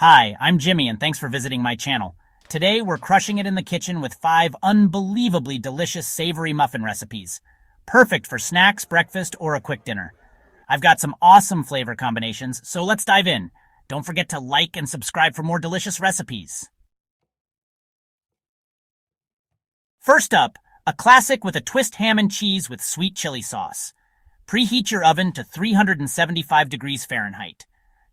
Hi, I'm Jimmy and thanks for visiting my channel. Today we're crushing it in the kitchen with 5 unbelievably delicious savory muffin recipes. Perfect for snacks, breakfast, or a quick dinner. I've got some awesome flavor combinations, so let's dive in. Don't forget to like and subscribe for more delicious recipes. First up, a classic with a twist ham and cheese with sweet chili sauce. Preheat your oven to 375 degrees Fahrenheit.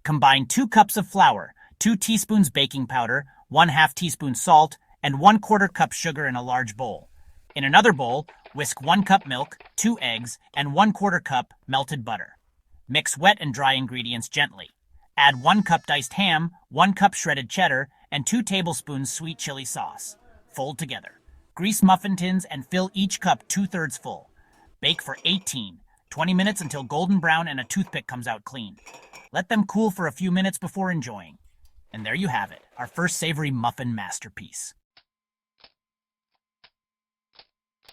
Combine 2 cups of flour, 2 teaspoons baking powder, 1/2 teaspoon salt, and 1/4 cup sugar in a large bowl. In another bowl, whisk 1 cup milk, 2 eggs, and 1/4 cup melted butter. Mix wet and dry ingredients gently. Add 1 cup diced ham, 1 cup shredded cheddar, and 2 tablespoons sweet chili sauce. Fold together. Grease muffin tins and fill each cup 2/3 full. Bake for 20 minutes until golden brown and a toothpick comes out clean. Let them cool for a few minutes before enjoying. And there you have it, our first savory muffin masterpiece.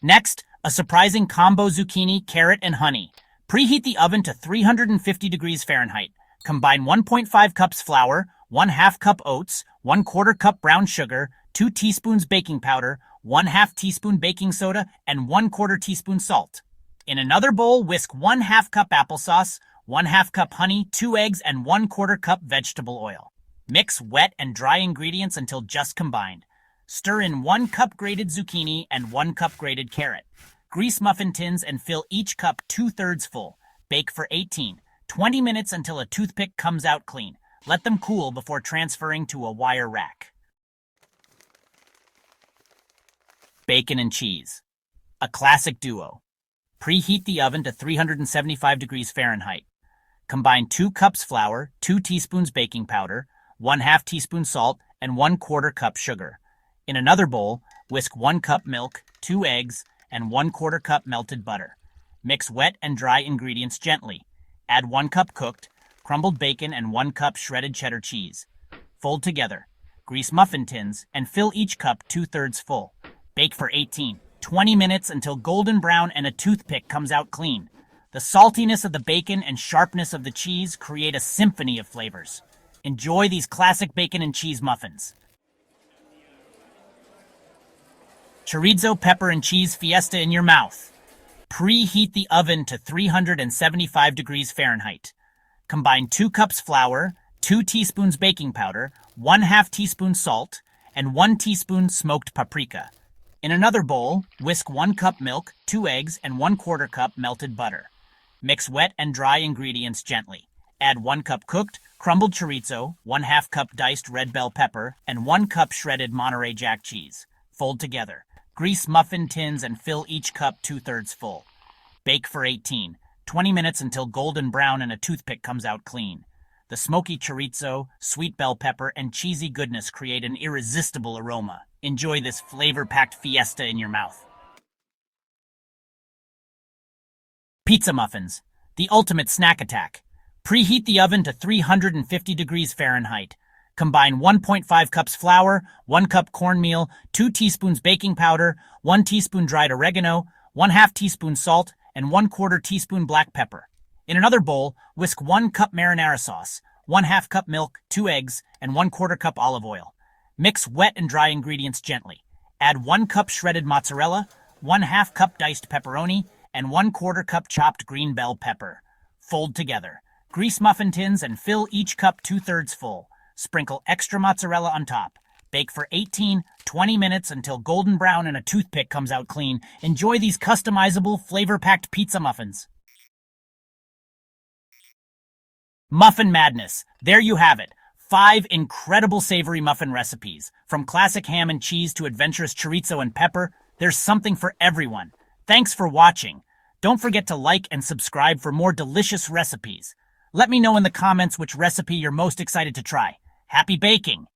Next, a surprising combo zucchini, carrot, and honey. Preheat the oven to 350 degrees Fahrenheit. Combine 1.5 cups flour, 1/2 cup oats, 1/4 cup brown sugar, 2 teaspoons baking powder, 1/2 teaspoon baking soda, and 1/4 teaspoon salt. In another bowl, whisk 1/2 cup applesauce, 1/2 cup honey, 2 eggs, and 1/4 cup vegetable oil. Mix wet and dry ingredients until just combined. Stir in 1 cup grated zucchini and 1 cup grated carrot. Grease muffin tins and fill each cup 2/3 full. Bake for 20 minutes until a toothpick comes out clean. Let them cool before transferring to a wire rack. Bacon and cheese. A classic duo. Preheat the oven to 375 degrees Fahrenheit. Combine 2 cups flour, 2 teaspoons baking powder, 1/2 teaspoon salt, and 1/4 cup sugar. In another bowl, whisk 1 cup milk, 2 eggs, and 1/4 cup melted butter. Mix wet and dry ingredients gently. Add 1 cup cooked, crumbled bacon and 1 cup shredded cheddar cheese. Fold together. Grease muffin tins and fill each cup 2/3 full. Bake for 20 minutes until golden brown and a toothpick comes out clean. The saltiness of the bacon and sharpness of the cheese create a symphony of flavors. Enjoy these classic bacon and cheese muffins. Chorizo pepper and cheese fiesta in your mouth. Preheat the oven to 375 degrees Fahrenheit. Combine 2 cups flour, 2 teaspoons baking powder, 1/2 teaspoon salt, and 1 teaspoon smoked paprika. In another bowl, whisk 1 cup milk, 2 eggs, and 1/4 cup melted butter. Mix wet and dry ingredients gently. Add 1 cup cooked, crumbled chorizo, 1/2 cup diced red bell pepper, and 1 cup shredded Monterey Jack cheese. Fold together. Grease muffin tins and fill each cup 2/3 full. Bake for 20 minutes until golden brown and a toothpick comes out clean. The smoky chorizo, sweet bell pepper, and cheesy goodness create an irresistible aroma. Enjoy this flavor-packed fiesta in your mouth. Pizza muffins, the ultimate snack attack. Preheat the oven to 350 degrees Fahrenheit. Combine 1.5 cups flour, 1 cup cornmeal, 2 teaspoons baking powder, 1 teaspoon dried oregano, 1/2 teaspoon salt, and 1/4 teaspoon black pepper. In another bowl, whisk 1 cup marinara sauce, 1/2 cup milk, 2 eggs, and 1/4 cup olive oil. Mix wet and dry ingredients gently. Add 1 cup shredded mozzarella, 1/2 cup diced pepperoni, and 1/4 cup chopped green bell pepper. Fold together. Grease muffin tins and fill each cup 2/3 full. Sprinkle extra mozzarella on top. Bake for 20 minutes until golden brown and a toothpick comes out clean. Enjoy these customizable, flavor-packed pizza muffins. Muffin madness. There you have it. 5 incredible savory muffin recipes. From classic ham and cheese to adventurous chorizo and pepper, there's something for everyone. Thanks for watching. Don't forget to like and subscribe for more delicious recipes. Let me know in the comments which recipe you're most excited to try. Happy baking!